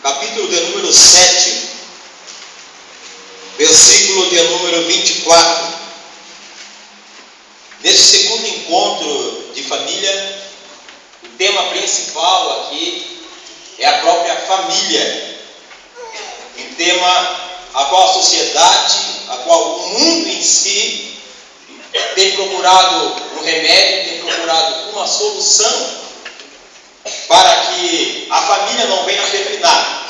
capítulo de número 7, versículo de número 24. Nesse segundo encontro de família, o tema principal aqui é a própria família. Um tema a qual a sociedade, a qual o mundo em si tem procurado um remédio, tem procurado uma solução para que a família não venha a declinar.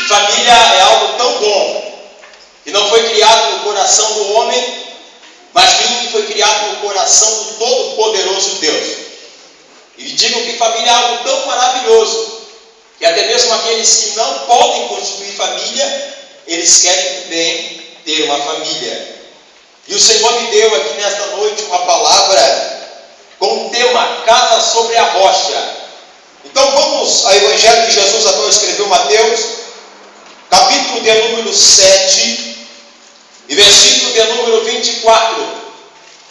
E família é algo tão bom, que não foi criado no coração do homem, mas sim foi criado no coração do Todo-Poderoso Deus. E digo que família é algo tão maravilhoso, que até mesmo aqueles que não podem constituir família, eles querem também ter uma família. E o Senhor me deu aqui nesta noite uma palavra com o tema Casa sobre a Rocha. Então vamos ao Evangelho de Jesus, a qual escreveu Mateus, capítulo de número 7, e versículo de número 24.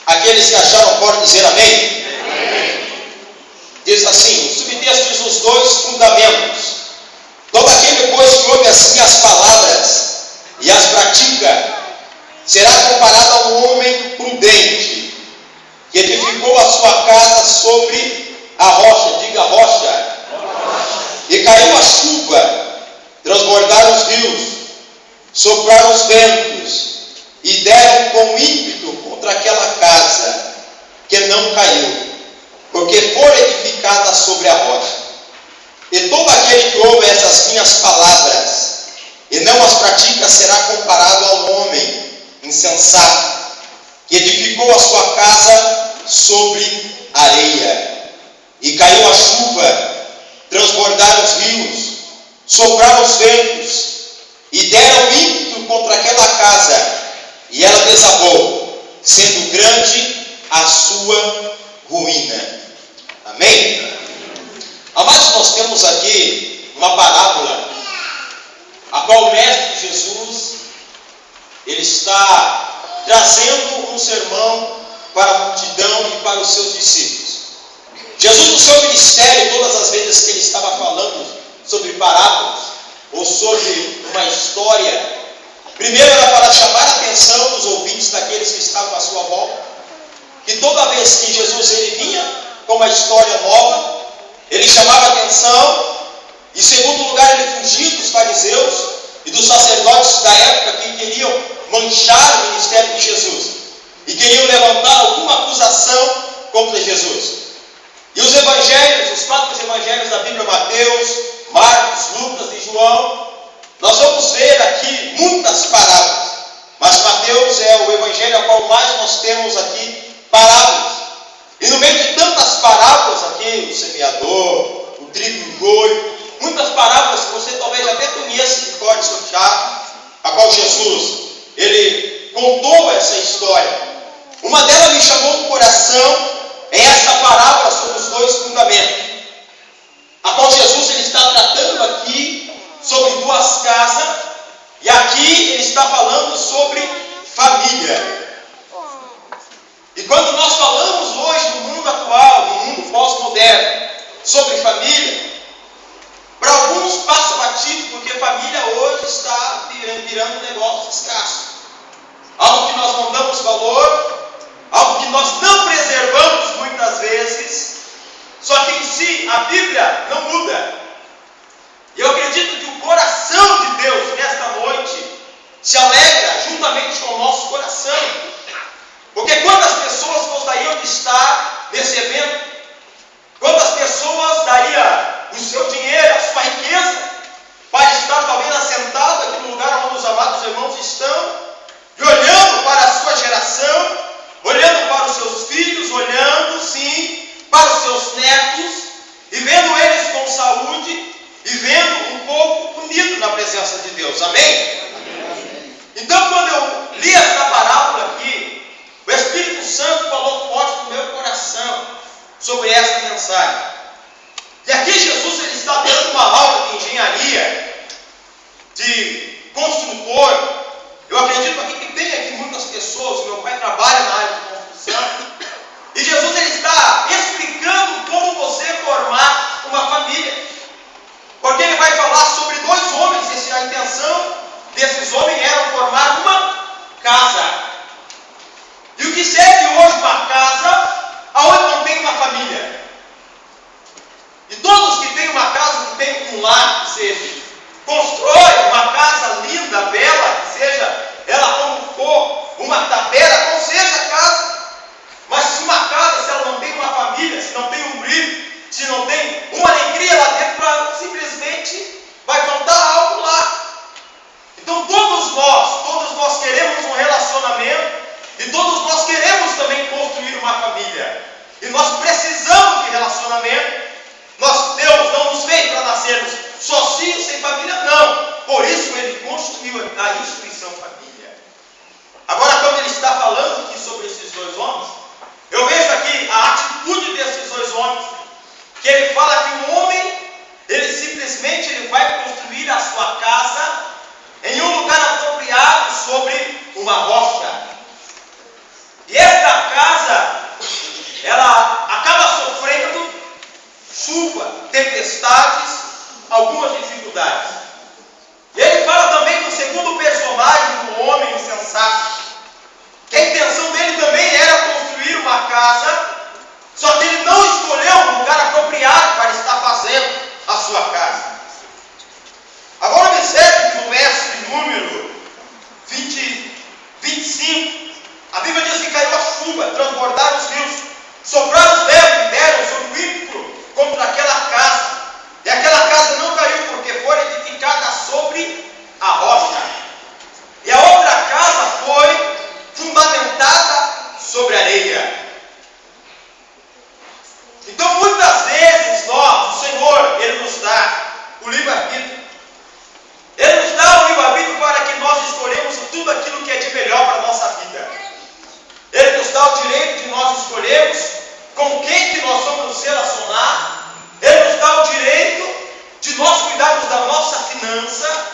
Aqueles que acharam podem dizer amém? Amém. Diz assim, o subtexto diz os dois fundamentos. Todo aquele, pois, que ouve as minhas palavras e as pratica, será comparado a um homem prudente, que edificou a sua casa sobre a rocha, diga rocha. E caiu a chuva, transbordaram os rios, sopraram os ventos, e deram com ímpeto contra aquela casa, que não caiu, porque foi edificada sobre a rocha. E todo aquele que ouve essas minhas palavras, e não as pratica, será comparado a um homem insensato, que edificou a sua casa sobre areia. E caiu a chuva, transbordaram os rios, sopraram os ventos, e deram ímpeto contra aquela casa, e ela desabou, sendo grande a sua ruína. Amém? Amados, nós temos aqui uma parábola, a qual o Mestre Jesus, ele está trazendo um sermão para a multidão e para os seus discípulos. Jesus, no seu ministério, todas as vezes que ele estava falando sobre parábolas, ou sobre uma história, primeiro era para chamar a atenção dos ouvintes daqueles que estavam à sua volta, que toda vez que Jesus ele vinha com uma história nova, ele chamava a atenção. Em segundo lugar, ele fugia dos fariseus e dos sacerdotes da época que queriam manchar o ministério de Jesus e queriam levantar alguma acusação contra Jesus. E os evangelhos, os 4 evangelhos da Bíblia, Mateus, Marcos, Lucas e João, nós vamos ver aqui muitas parábolas, mas Mateus é o evangelho ao qual mais nós temos aqui parábolas. E no meio de tantas parábolas aqui, o semeador, o trigo e o joio, muitas parábolas que você talvez até conheça de cor e salteado, a qual Jesus, ele contou essa história. Uma delas me chamou do coração, é essa parábola sobre os dois fundamentos, a qual Jesus ele está tratando aqui sobre duas casas, e aqui ele está falando sobre família. E quando nós falamos hoje no mundo atual, no mundo pós-moderno, sobre família, para alguns passa batido, porque família hoje está virando um negócio escasso. Algo que nós não damos valor, algo que nós não preservamos muitas vezes, só que em si a Bíblia não muda. E eu acredito que o coração de Deus nesta noite se alegra juntamente com o nosso coração. Porque quantas pessoas gostariam de estar nesse evento? Quantas pessoas daria o seu dinheiro, a sua riqueza, para estar talvez assentado aqui no lugar onde os amados irmãos estão, e olhando para a sua geração, olhando para os seus filhos, olhando sim para os seus netos, e vendo eles com saúde, e vendo um povo unido na presença de Deus. Amém? Amém. Então, quando eu li esta parábola aqui, o Espírito Santo falou forte no meu coração sobre esta mensagem. E aqui Jesus ele está dando uma aula de engenharia, de construtor. Eu acredito aqui que tem aqui muitas pessoas, meu pai trabalha na área de construção, e Jesus ele está explicando como você formar uma família, porque ele vai falar também construir uma família. E nós precisamos de relacionamento. Deus não nos fez para nascermos sozinhos, sem família, não. Por isso Ele construiu a instituição família. Agora, quando Ele está falando aqui sobre esses dois homens, eu vejo aqui a atitude desses dois homens, que Ele fala que o homem, ele simplesmente vai construir a sua casa em um lugar apropriado sobre uma rocha. E esta casa, ela acaba sofrendo chuva, tempestades, algumas dificuldades. E ele fala também do segundo personagem, do homem insensato, que a intenção dele também era construir uma casa, só que ele não escolheu um lugar apropriado para estar fazendo a sua casa. Agora observe que no verso de número 25, a Bíblia diz que caiu a chuva, transbordaram os rios, sopraram os ventos e deram sobre o ímpio contra aquela casa. E aquela casa não caiu porque foi edificada sobre a rocha. E a outra casa foi fundamentada sobre areia. Então muitas vezes o Senhor, Ele nos dá o livre-arbítrio. Ele nos dá o livre-arbítrio para que nós escolhemos tudo aquilo que é de melhor para a nossa vida. Ele nos dá o direito de nós escolhermos com quem que nós vamos nos relacionar. Ele nos dá o direito de nós cuidarmos da nossa finança.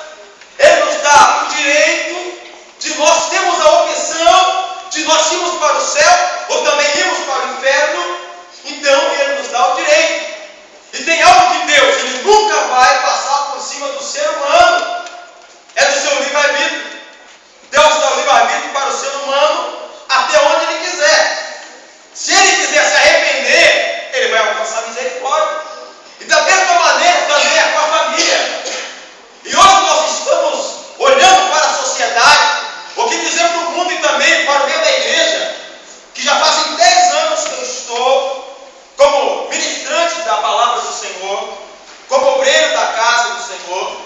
Ele nos dá o direito de nós termos a opção de nós irmos para o céu ou também irmos para o inferno. Então Ele nos dá o direito. E tem algo que Deus, Ele nunca vai passar por cima do ser humano. É do seu livre-arbítrio. Deus dá o livre-arbítrio para o ser humano até onde Ele quiser. Se Ele quiser se arrepender, Ele vai alcançar misericórdia. E da mesma maneira também é com a família. E hoje nós estamos olhando para a sociedade, o que dizer para o mundo e também para o meio da igreja, que já fazem 10 anos que eu estou como ministrante da palavra do Senhor, como obreiro da casa do Senhor.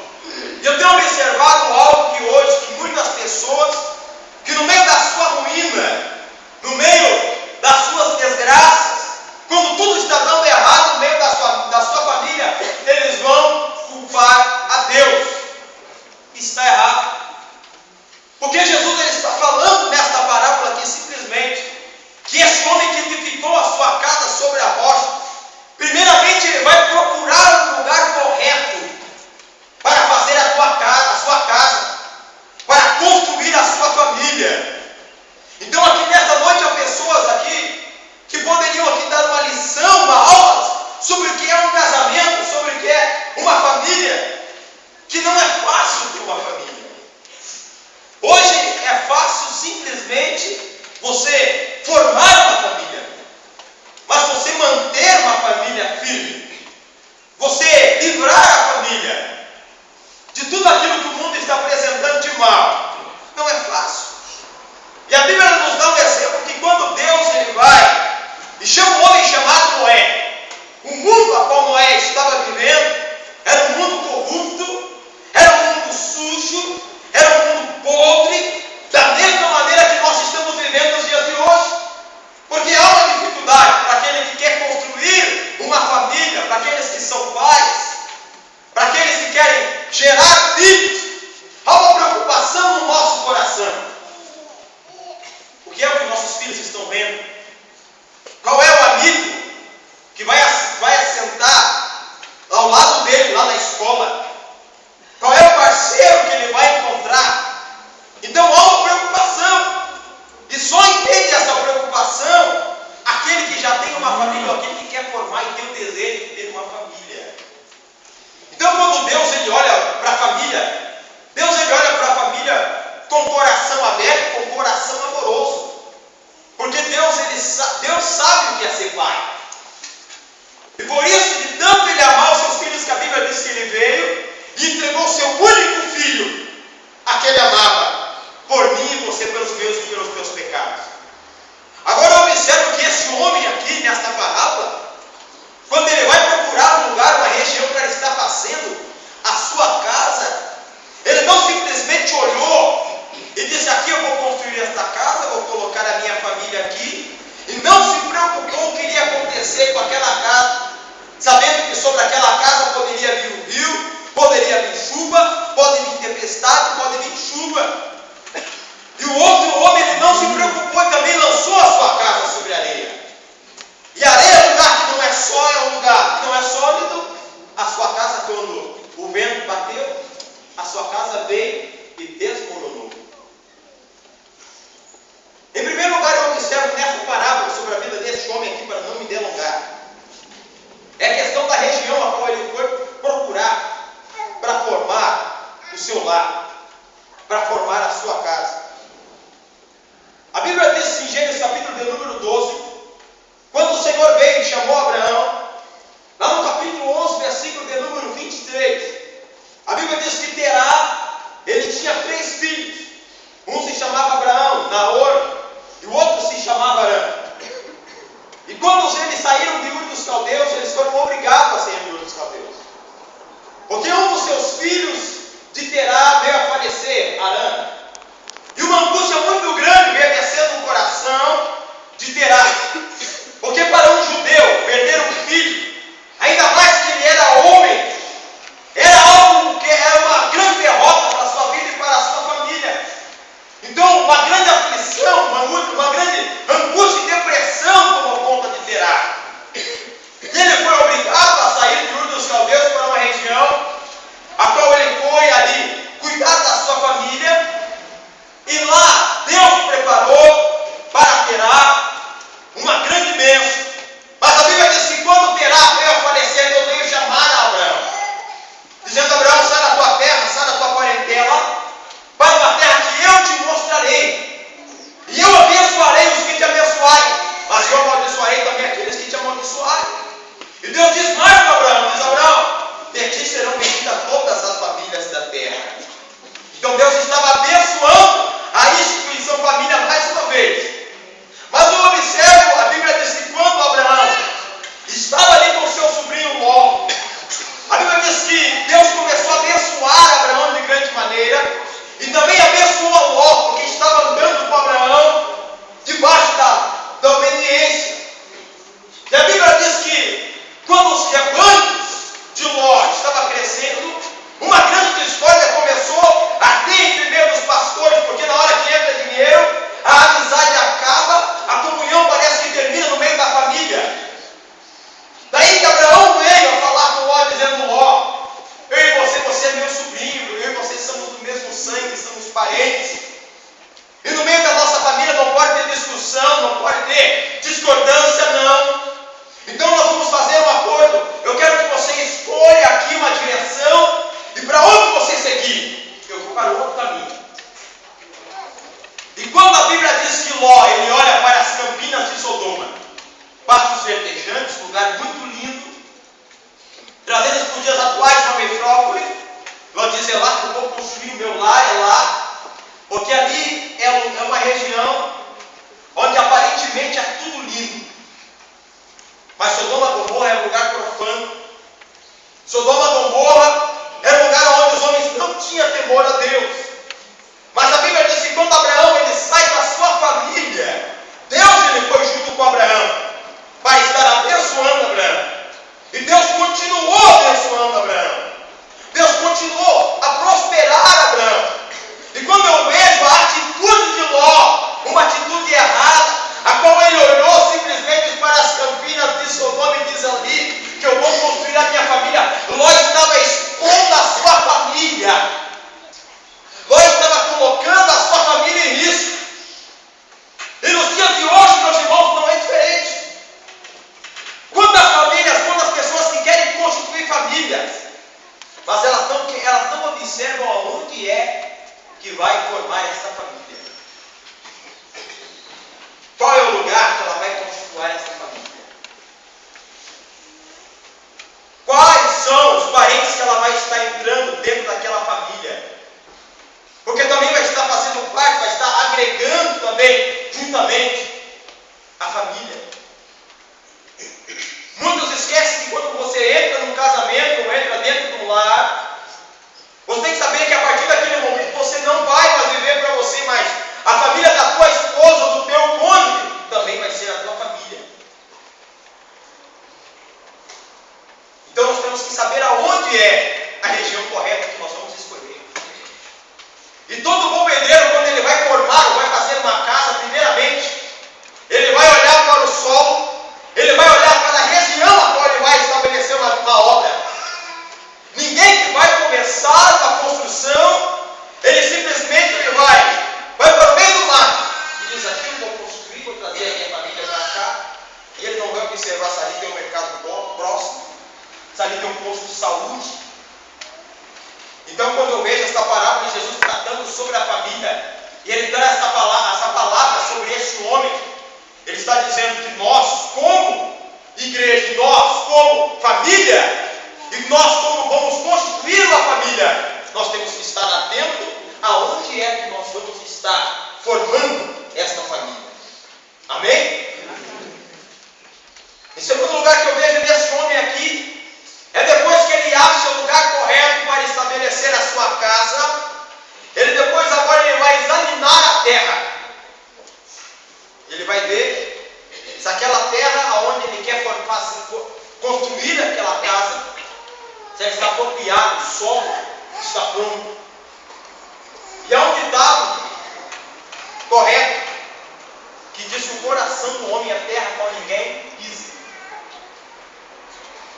E eu tenho observado algo que hoje, que muitas pessoas, que no meio da sua ruína, no meio das suas desgraças, quando tudo está dando errado no meio da sua família, eles vão culpar a Deus. Está errado. Porque Jesus ele está falando nesta parábola aqui simplesmente que esse homem que edificou a sua casa sobre a rocha, primeiramente ele vai procurar um lugar correto para fazer a sua casa, para construir a sua família. Então aqui nesta noite há pessoas aqui que poderiam aqui dar uma lição, uma aula sobre o que é um casamento, sobre o que é uma família, que não é fácil ter uma família. Hoje é fácil simplesmente você formar uma família, mas você manter uma família firme, você livrar a família de tudo aquilo que o mundo está apresentando de mal, não é fácil. E a Bíblia nos dá um exemplo que quando Deus ele vai e chama um homem chamado Noé, o mundo a qual Noé estava vivendo era um mundo corrupto, era um mundo sujo, era um mundo podre, da mesma maneira que nós estamos vivendo nos dias de hoje. Porque há uma dificuldade para aquele que quer construir uma família, para aqueles que são pais, para aqueles que querem gerar filhos. Há uma preocupação no nosso coração. O que é o que nossos filhos estão vendo? Qual é o amigo que vai assentar ao lado dele lá na escola? Qual é o parceiro que ele vai encontrar? Então há uma preocupação. E só entende essa preocupação aquele que já tem uma família, ou aquele que quer formar e tem o desejo de ter uma família. Então quando Deus ele olha para a família, Deus ele olha para a família com o coração aberto, com o coração amoroso. Porque Deus sabe o que é ser pai. E por isso, de tanto ele amar os seus filhos, que a Bíblia diz que ele veio e entregou o seu único filho, a que ele amava, por mim e você, pelos meus e pelos teus pecados. Agora eu observo que esse homem aqui, nesta parábola, quando ele vai procurar um lugar, uma região para estar fazendo a sua casa, ele não simplesmente olhou e disse: aqui eu vou construir esta casa, vou colocar a minha família aqui, caldeus, eles foram obrigados a sair de Ur dos Caldeus. Porque um dos seus filhos de Terá veio a falecer, Arã. E uma angústia muito grande veio a descer no coração de Terá. Porque para um judeu, perder um filho, ainda mais que ele era homem, era algo que era uma grande derrota para a sua vida e para a sua família. Então, uma grande aflição, uma grande angústia e depressão tomou conta de Terá. E ele foi obrigado a sair de Ur dos Caldeus para uma região a qual ele foi ali cuidar da sua família. E lá Deus preparou para Terá uma grande bênção. Mas a Bíblia diz que quando Terá veio a falecer, Deus veio chamar a Abraão, dizendo: Abraão, sai da tua terra, sai da tua parentela, para uma terra que eu te mostrarei. E eu abençoarei os que te abençoarem, mas eu amaldiçoarei também aqueles que te amaldiçoarem. E Deus diz mais para Abraão, diz: Abraão, de ti serão benditas todas as famílias da terra. Então Deus estava abençoando a instituição família mais uma vez. Mas eu observo, a Bíblia diz que quando Abraão estava ali com seu sobrinho Ló, a Bíblia diz que Deus começou a abençoar Abraão de grande maneira, e também abençoou Ló, porque estava andando com Abraão debaixo da obediência. E a Bíblia diz que quando os rebanhos de Ló estavam crescendo, uma grande discórdia começou a ter entre meio dos pastores, porque na hora que entra dinheiro, a amizade acaba, a comunhão parece que termina no meio da família. Daí que Abraão veio a falar com Ló, dizendo: Ló, eu e você é meu sobrinho, eu e você somos do mesmo sangue, somos parentes. E no meio da nossa família não pode ter discussão, não pode ter discordância, não. Então nós vamos fazer um acordo. Eu quero que você escolha aqui uma direção, e para onde você seguir? Eu vou para o outro caminho. E quando a Bíblia diz que Ló, ele olha para as campinas de Sodoma, pastos verdejantes, lugar muito lindo, trazendo para os dias atuais uma metrópole, Ló diz: é lá que eu vou construir o meu lar, é lá, porque ali é uma região onde aparentemente é tudo lindo. Mas Sodoma e Gomorra era um lugar profano. Sodoma e Gomorra era um lugar onde os homens não tinham temor a Deus. Mas a Bíblia diz que quando Abraão ele sai da sua família, Deus ele foi junto com Abraão para estar abençoando Abraão. E Deus continuou abençoando Abraão. Deus continuou a prosperar Abraão. E quando eu vejo a atitude de Ló, uma atitude errada, a qual ele olhou simplesmente para as campinas de Sodoma e diz ali que eu vou construir a minha família, Ló estava expondo a sua família. Ló estava colocando a sua família em risco. E nos dias de hoje, meus irmãos, não é diferente. Quantas famílias, quantas pessoas que querem constituir famílias, mas elas não observam aonde é que vai formar essa família. Qual é o lugar que ela vai constituir essa família? Quais são os parentes que ela vai estar entrando dentro daquela família? Porque também vai estar fazendo parte, vai estar agregando também, juntamente, a família. Muitos esquecem que quando você entra num casamento ou entra dentro de um lar, você tem que saber que a partir daquele momento você não vai mais viver para você, mas a família da tua esposa, do teu cônjuge, também vai ser a tua família. Então nós temos que saber aonde é a região correta que nós vamos escolher. E todo bom pedreiro, quando ele vai formar ou vai fazer uma casa, primeiramente, ele vai olhar para o solo, ele vai olhar para a região a qual ele vai estabelecer uma obra. Ninguém que vai começar uma construção, ele simplesmente vai para o meio do mato e diz: aqui eu vou construir, vou trazer a minha família para cá. E ele não vai observar se ali tem um mercado próximo, se ali tem um posto de saúde. Então, quando eu vejo essa parábola de Jesus tratando sobre a família, e ele dá essa palavra sobre esse homem, ele está dizendo que nós, como igreja, nós, como família, e nós, como vamos constituir uma família, nós temos que estar atentos aonde é que nós vamos estar formando esta família. Amém? Em segundo lugar que eu vejo nesse homem aqui, é depois que ele acha o lugar correto para estabelecer a sua casa, ele depois agora ele vai examinar a terra. Ele vai ver se aquela terra aonde ele quer construir aquela casa, se ela está apropriada, o solo está pronto. E há um ditado correto que diz que o coração do homem é terra qual ninguém pisa.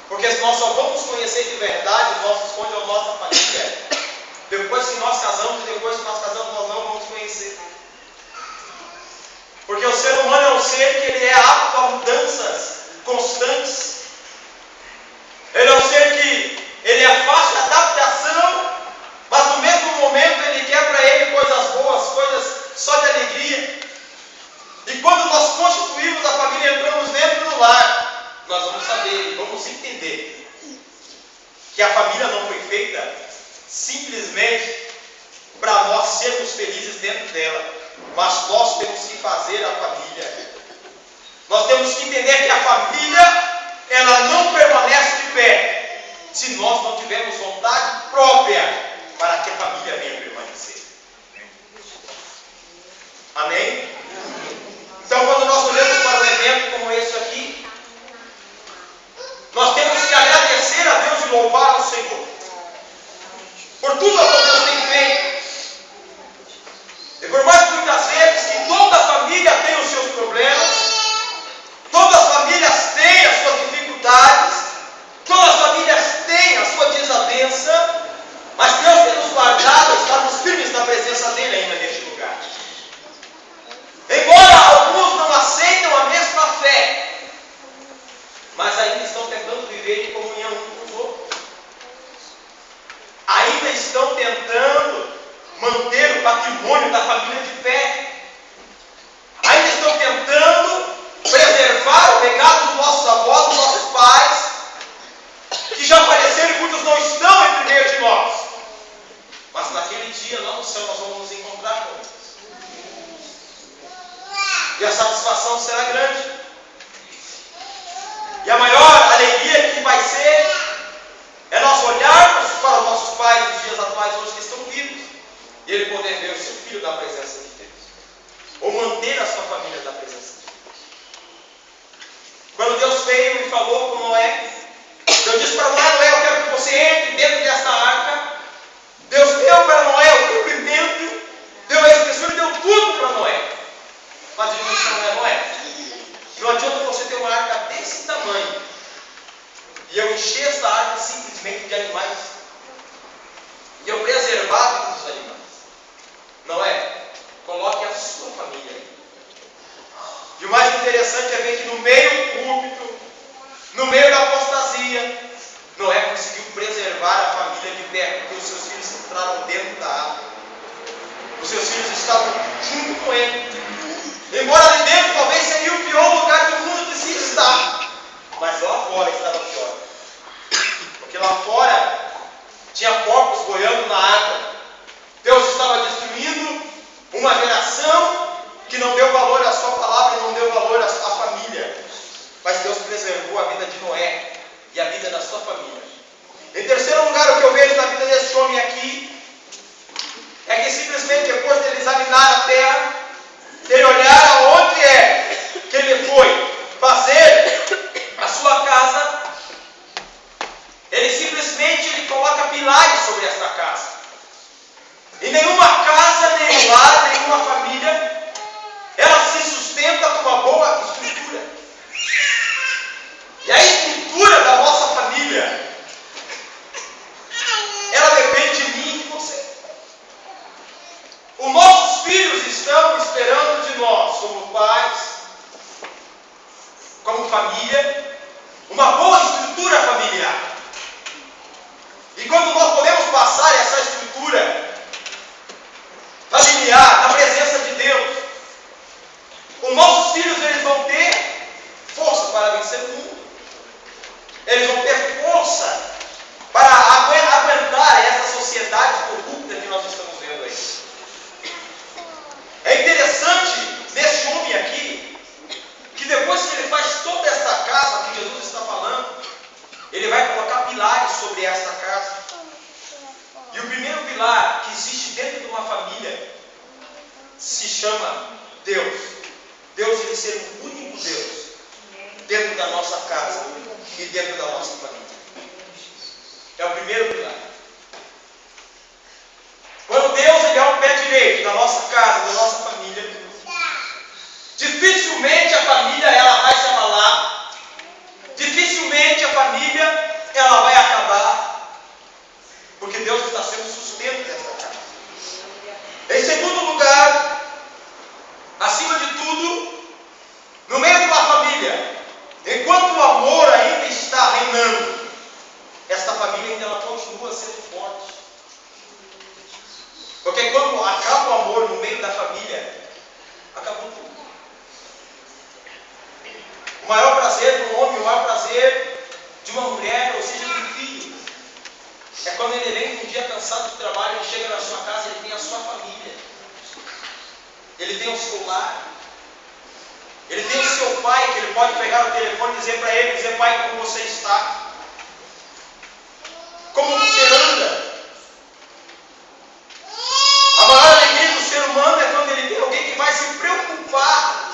Porque se nós só vamos conhecer de verdade os nossos cônjuges ou nossa família depois que nós casamos, e depois que nós casamos nós não vamos conhecer. Porque o ser humano é um ser que ele é apto a mudanças constantes. Ele é um ser que ele é fácil de adaptação, mas no mesmo momento ele quer para ele coisas boas, coisas só de alegria. E quando nós constituímos a família, entramos dentro do lar, nós vamos saber, vamos entender que a família não foi feita simplesmente para nós sermos felizes dentro dela, mas nós temos que fazer a família. Nós temos que entender que a família, ela não permanece de pé se nós não tivermos vontade própria para que a família venha permanecer. Amém? Então, quando nós olhamos para um evento como esse aqui, nós temos que agradecer a Deus e louvar ao Senhor por tudo o que Deus tem feito. E por mais que muitas vezes que toda família tem os seus problemas, todas as famílias têm as suas dificuldades, todas as famílias têm a sua desavença, mas Deus tem nos guardado, estamos firmes na presença dEle ainda neste lugar. Embora alguns não aceitam a mesma fé, mas ainda estão tentando viver em comunhão uns com os outros. Ainda estão tentando manter o patrimônio da família de pé. Ainda estão tentando preservar o legado dos nossos avós, dos nossos pais, que já faleceram e muitos não estão entre meio de nós. Mas naquele dia, lá no céu, nós vamos nos encontrar com eles. E a satisfação será grande. E a maior alegria que vai ser é nós olharmos para os nossos pais nos dias atuais, hoje que estão vivos, e ele poder ver o seu filho da presença de Deus, ou manter a sua família da presença de Deus. Quando Deus veio e falou com Noé, Deus disse para Noé: eu quero que você entre dentro desta arca. Deus deu para Noé o cumprimento, deu a espessura, deu tudo para Noé. Mas ele disse para Noé: não adianta você ter uma arca desse tamanho e eu encher essa arca simplesmente de animais, e eu preservar a vida dos animais. Não é? Coloque a sua família. E o mais interessante é ver que no meio do púlpito, no meio da apostasia, Noé conseguiu preservar a família de pé, porque os seus filhos entraram dentro da arca. Os seus filhos estavam junto com ele. Embora ali dentro talvez seria o pior lugar do mundo de se estar, mas lá fora estava pior. Porque lá fora tinha porcos boiando na água. Deus estava destruindo uma geração que não deu valor à sua palavra e não deu valor à família. Mas Deus preservou a vida de Noé e a vida da sua família. Em terceiro lugar, o que eu vejo na vida desse homem aqui é que simplesmente depois de ele examinar a terra, dele olhar aonde é que ele foi fazer a sua casa, ele simplesmente coloca pilares sobre esta casa. E nenhuma casa, nenhum lar, nenhuma família, ela se sustenta com uma boa estrutura. E a estrutura da nossa família, ela depende de mim e de você. Os nossos filhos estão esperando de nós, como pais, como família, uma boa estrutura familiar. E quando nós podemos passar essa estrutura familiar na presença de Deus, os nossos filhos eles vão ter força para vencer o mundo. Eles vão ter força para aguentar essa sociedade corrupta que nós estamos vendo aí. É interessante nesse homem aqui, que depois que ele faz toda esta casa, pilares sobre esta casa. E o primeiro pilar que existe dentro de uma família se chama Deus. Deus, ele ser o único Deus dentro da nossa casa e dentro da nossa família. É o primeiro pilar. Quando Deus, ele é o pé direito da nossa casa, da nossa família, dificilmente a família ela vai se abalar, dificilmente a família ela vai acabar, porque Deus está sendo o sustento dessa casa. Em segundo lugar, acima de tudo, no meio de uma família, enquanto o amor ainda está reinando, esta família ainda ela continua sendo forte. Porque quando acaba o amor no meio da família, acabou tudo. O maior prazer de um homem, o maior prazer de uma mulher, ou seja, de um filho, é quando ele vem um dia cansado do trabalho, ele chega na sua casa, ele tem a sua família, ele tem o seu lar, ele tem o seu pai, que ele pode pegar o telefone e dizer para ele, dizer: pai, como você está? Como você anda? A maior alegria do ser humano é quando ele tem alguém que vai se preocupar.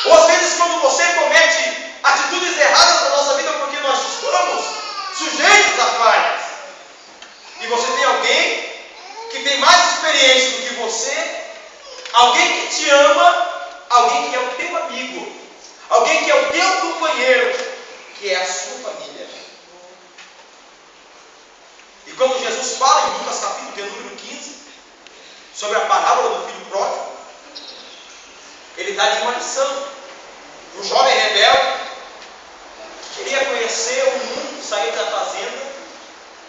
Ou às vezes quando você comete atitudes erradas na nossa vida, porque nós estamos sujeitos a falhas, e você tem alguém que tem mais experiência do que você, alguém que te ama, alguém que é o teu amigo, alguém que é o teu companheiro, que é a sua família. E quando Jesus fala em Lucas capítulo de número 15, sobre a parábola do filho pródigo, ele dá-lhe uma lição. Um jovem rebelde queria conhecer o mundo, sair da fazenda,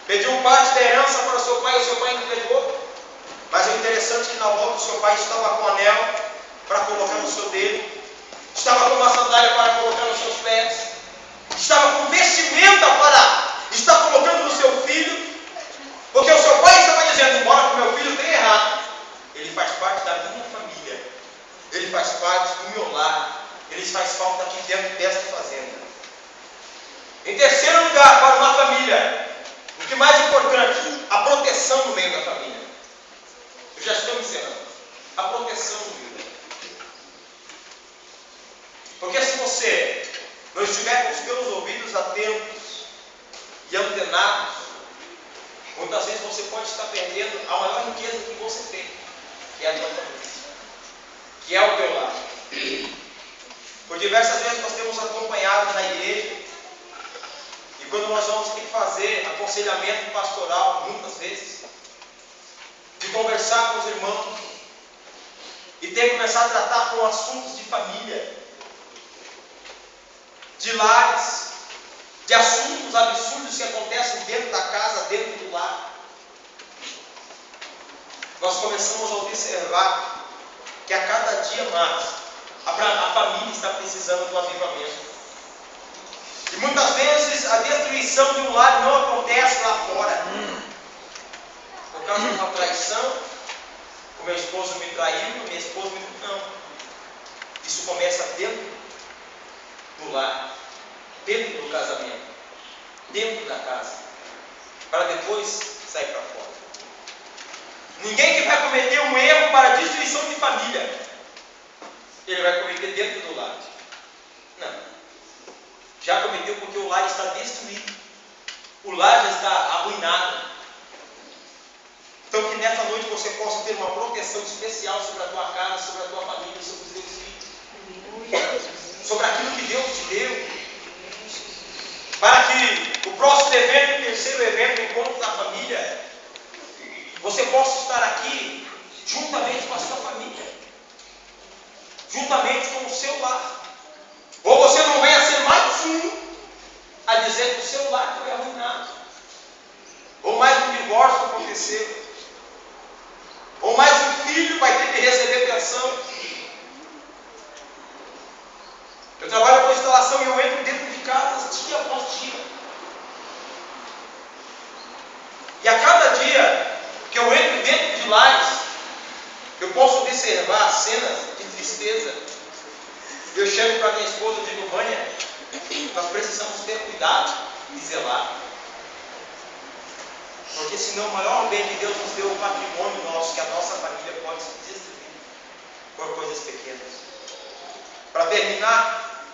pediu parte da herança para o seu pai entregou. Mas o interessante é que na volta o seu pai estava com um anel para colocar no seu dedo, estava com uma sandália para colocar nos seus pés, estava com vestimenta para estar colocando no seu filho, porque o seu pai estava dizendo: embora que o meu filho tenha errado, ele faz parte da minha família, ele faz parte do meu lar, ele faz falta aqui dentro desta fazenda. Em terceiro lugar, para uma família, o que mais importante, a proteção no meio da família. Eu já estou encerrando. A proteção no meio da família. Porque se você não estiver com os teus ouvidos atentos e antenados, muitas vezes você pode estar perdendo a maior riqueza que você tem, que é a tua família, que é o teu lar. Por diversas vezes nós temos acompanhado na igreja, e quando nós vamos ter que fazer aconselhamento pastoral, muitas vezes, de conversar com os irmãos, e ter que começar a tratar com assuntos de família, de lares, de assuntos absurdos que acontecem dentro da casa, dentro do lar, nós começamos a observar que a cada dia mais a família está precisando do avivamento. E muitas vezes a destruição de um lar não acontece lá fora, por causa de uma traição. O meu esposo me traiu, minha esposa me traiu. Não. Isso começa dentro do lar, dentro do casamento, dentro da casa, para depois sair para fora. Ninguém que vai cometer um erro para destruição de família, ele vai cometer dentro do lar. Não. Já cometeu porque o lar está destruído. O lar já está arruinado. Então que nessa noite você possa ter uma proteção especial sobre a tua casa, sobre a tua família, sobre os teus filhos, sobre aquilo que Deus te deu, para que o próximo evento, o terceiro evento, o encontro da família, você possa estar aqui juntamente com a sua família, juntamente com o seu lar. Ou você não venha ser mais um a dizer que o seu lar foi arruinado, ou mais um divórcio aconteceu, ou mais um filho vai ter que receber pensão. Eu trabalho com instalação e eu entro dentro de casas dia após dia. E a cada dia que eu entro dentro de lares, eu posso observar cenas de tristeza. Eu chego para minha esposa e digo: Vânia, nós precisamos ter cuidado e zelar. Porque senão o maior bem que Deus nos deu, o patrimônio nosso, que a nossa família pode se destruir por coisas pequenas. Para terminar,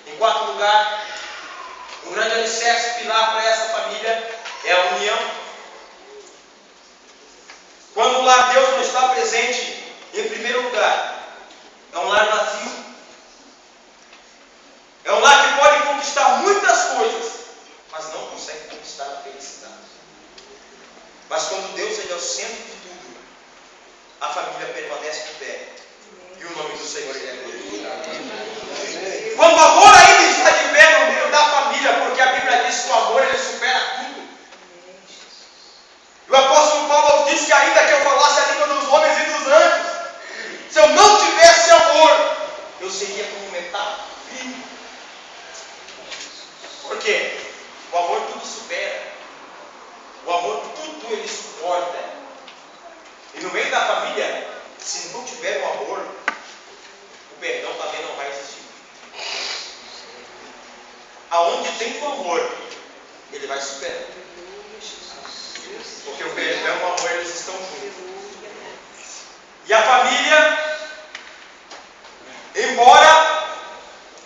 em quarto lugar, um grande alicerce, pilar para essa família é a união. Quando o lar Deus não está presente, em primeiro lugar, é um lar vazio. É um lar que pode conquistar muitas coisas, mas não consegue conquistar a felicidade. Mas quando Deus é o centro de tudo, a família permanece de pé. E o nome do Senhor é glorificado. Quando o amor ainda está de pé no meio da família, porque a Bíblia diz que o amor ele supera tudo. E o apóstolo Paulo diz que ainda que eu falasse a língua dos homens e dos anjos, se eu não tivesse amor, eu seria como metal frio. Por quê? O amor tudo supera. O amor tudo ele suporta. E no meio da família, se não tiver o amor, o perdão também não vai existir. Aonde tem o amor, ele vai superar. Porque o perdão e o amor eles estão juntos. E a família, embora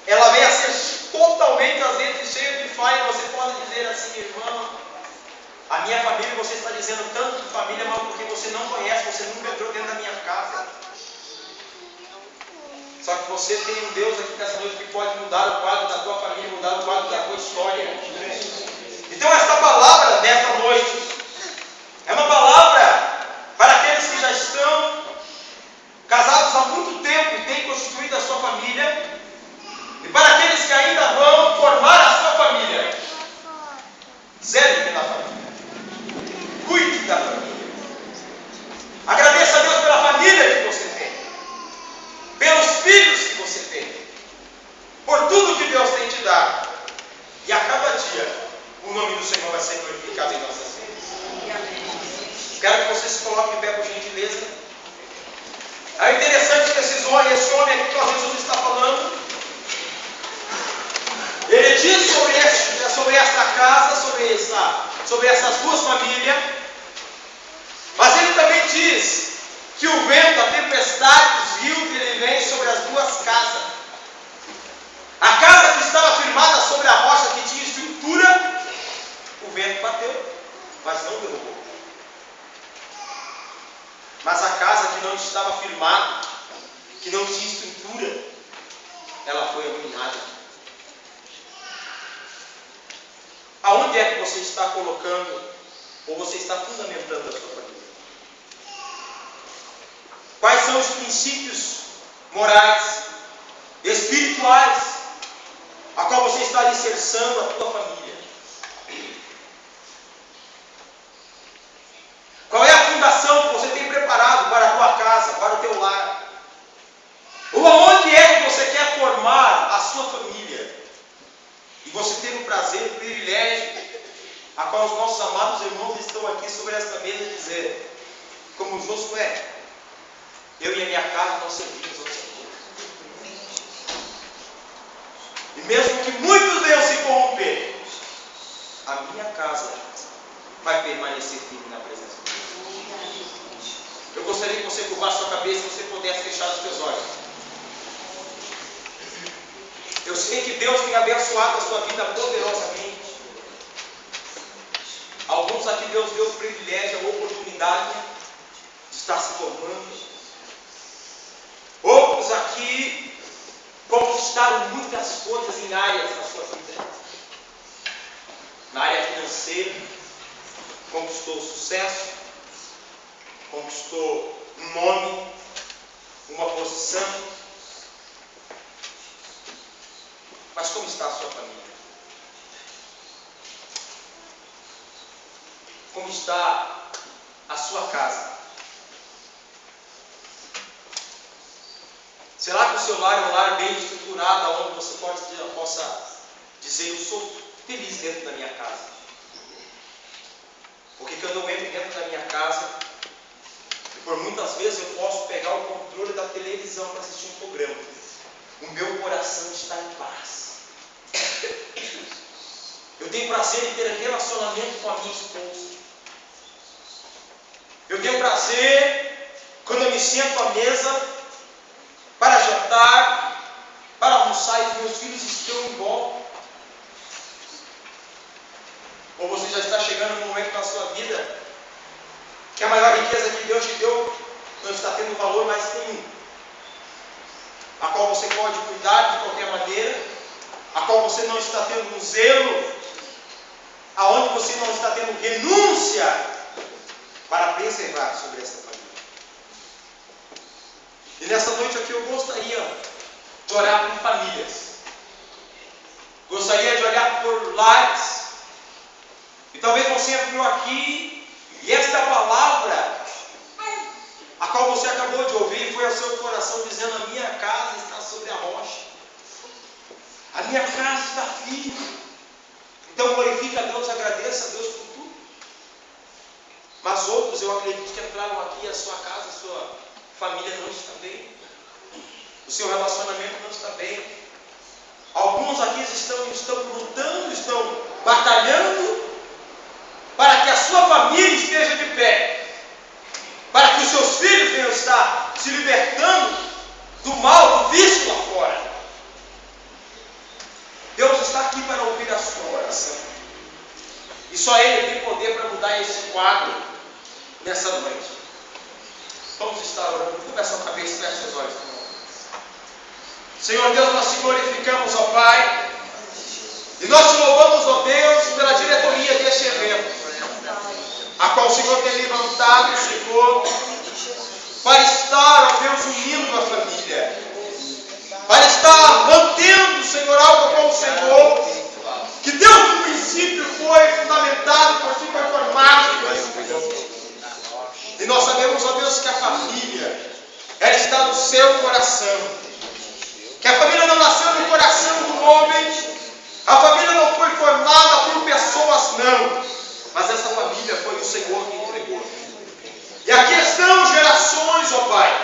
ela venha a ser totalmente às vezes cheia de falha, você pode dizer assim, irmão, a minha família, você está dizendo tanto de família, mas porque você não conhece, você nunca entrou dentro da minha casa. Só que você tem um Deus aqui nessa noite que pode mudar o quadro da tua família, mudar o quadro da tua história. Então esta palavra nesta noite é uma palavra para aqueles que já estão casados há muito tempo e têm constituído a sua família, e para aqueles que ainda vão formar a sua família. Zele pela família. Cuide da família. Agradeça a Deus pela família que você tem, pelos filhos que você tem, por tudo que Deus tem te dado. E a cada dia o nome do Senhor vai ser glorificado em nossas vidas. Quero que você se coloque em pé por gentileza. É interessante que esse homem aqui que Jesus está falando, ele diz sobre esta casa, sobre essas duas famílias, mas ele também diz que o vento, a tempestade, os rios, ele vem sobre as duas casas. A casa que estava firmada sobre a rocha, que tinha estrutura, o vento bateu, mas não derrubou. Mas a casa que não estava firmada, que não tinha estrutura, ela foi arruinada. Aonde é que você está colocando, ou você está fundamentando a sua família? Quais são os princípios morais, espirituais, a qual você está alicerçando a tua família? Qual é a fundação que você tem preparado para a tua casa, para o teu lar? Ou aonde é que você quer formar a sua família? E você ter o prazer, o privilégio, a qual os nossos amados irmãos estão aqui sobre esta mesa dizer, como Josué, eu e a minha casa nós servimos ao Senhor. E mesmo que muitos venham se corromper, a minha casa vai permanecer firme na presença de Deus. Eu gostaria que você curvasse sua cabeça e você pudesse fechar os seus olhos. Eu sei que Deus tem abençoado a sua vida poderosamente. Alguns aqui Deus deu o privilégio, a oportunidade de estar se formando. Outros aqui conquistaram muitas coisas em áreas da sua vida. Na área financeira, conquistou sucesso, conquistou um nome, uma posição. Mas como está a sua família? Como está a sua casa? Será que o seu lar é um lar bem estruturado, onde você possa dizer, eu sou feliz dentro da minha casa? Porque quando eu entro dentro da minha casa, por muitas vezes eu posso pegar o controle da televisão para assistir um programa. O meu coração está em paz. Eu tenho prazer em ter relacionamento com a minha esposa. Eu tenho prazer quando eu me sento à mesa para jantar, para almoçar e os meus filhos estão em volta. Ou você já está chegando num momento na sua vida que a maior riqueza que Deus te deu não está tendo valor mais nenhum, a qual você pode cuidar de qualquer maneira, a qual você não está tendo um zelo, aonde você não está tendo renúncia para preservar sobre essa família. E nessa noite aqui eu gostaria de orar por famílias, gostaria de olhar por lares, e talvez você entrou aqui e esta palavra a qual você acabou de ouvir foi ao seu coração dizendo: a minha casa está sobre a rocha, a minha casa está firme. Então glorifica a Deus, agradeça a Deus por tudo. Mas outros, eu acredito que entraram aqui, a sua casa, a sua família não está bem, o seu relacionamento não está bem. Alguns aqui estão lutando, estão batalhando para que a sua família esteja de pé, para que os seus filhos venham estar se libertando do mal, do vício lá fora. Deus está aqui para ouvir a sua oração, e só Ele tem poder para mudar esse quadro nessa noite. Vamos estar orando. Curva a sua cabeça e feche os olhos. Senhor Deus, nós te glorificamos, ó Pai, e nós te louvamos, ó Deus, pela diretoria deste evento, a qual o Senhor tem levantado, Senhor, para estar, ó Deus, unindo a família, para estar mantendo, Senhor, algo com o Senhor, que Deus no princípio foi fundamentado, por si foi formado. E nós sabemos, ó Deus, que a família, ela está no seu coração, que a família não nasceu no coração do homem, a família não foi formada por pessoas, não, mas essa família foi o Senhor que entregou. E aqui estão gerações, ó Pai,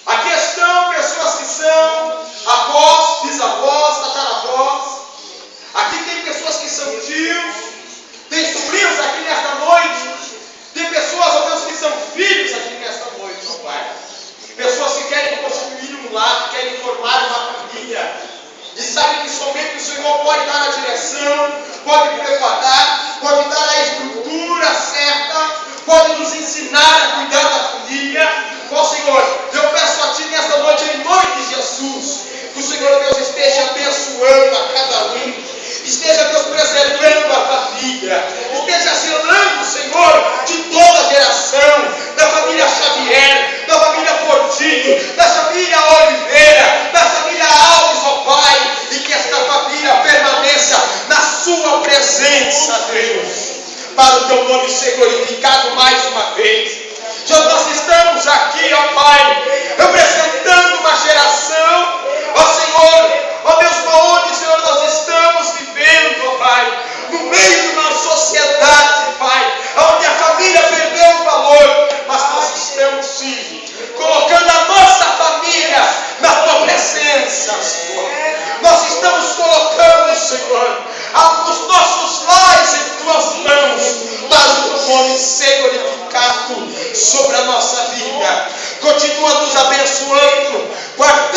aqui estão pessoas que são avós, bisavós, tataravós, aqui tem pessoas que são tios, tem sobrinhos aqui nesta noite, tem pessoas, ó Deus, que são filhos aqui nesta noite, ó Pai, pessoas que querem construir um lar, que querem formar uma família, e sabem que somente o Senhor pode dar a direção, pode preparar, pode dar a estrutura certa, pode nos ensinar a cuidar da família. Ó Senhor, eu peço a Ti nesta noite, em nome de Jesus, que o Senhor Deus esteja abençoando a cada um, esteja Deus preservando a família, esteja zelando, Senhor, de toda a geração, da família Xavier, da família Portinho, da família Oliveira, da família Alves, ó Pai, e que esta família permaneça na Sua presença, Deus, para o Teu nome ser glorificado mais uma vez. Já nós estamos aqui, ó Pai, representando uma geração, ó Senhor, ó Deus, onde, Senhor, nós estamos vivendo, ó Pai, no meio de uma sociedade, Pai, onde a família perdeu o valor, mas nós estamos sim colocando a nossa família na Tua presença, Senhor. Nós estamos colocando, Senhor, os nossos lares em Tuas mãos, para o Teu nome ser glorificado sobre a nossa vida. Continua nos abençoando, guardando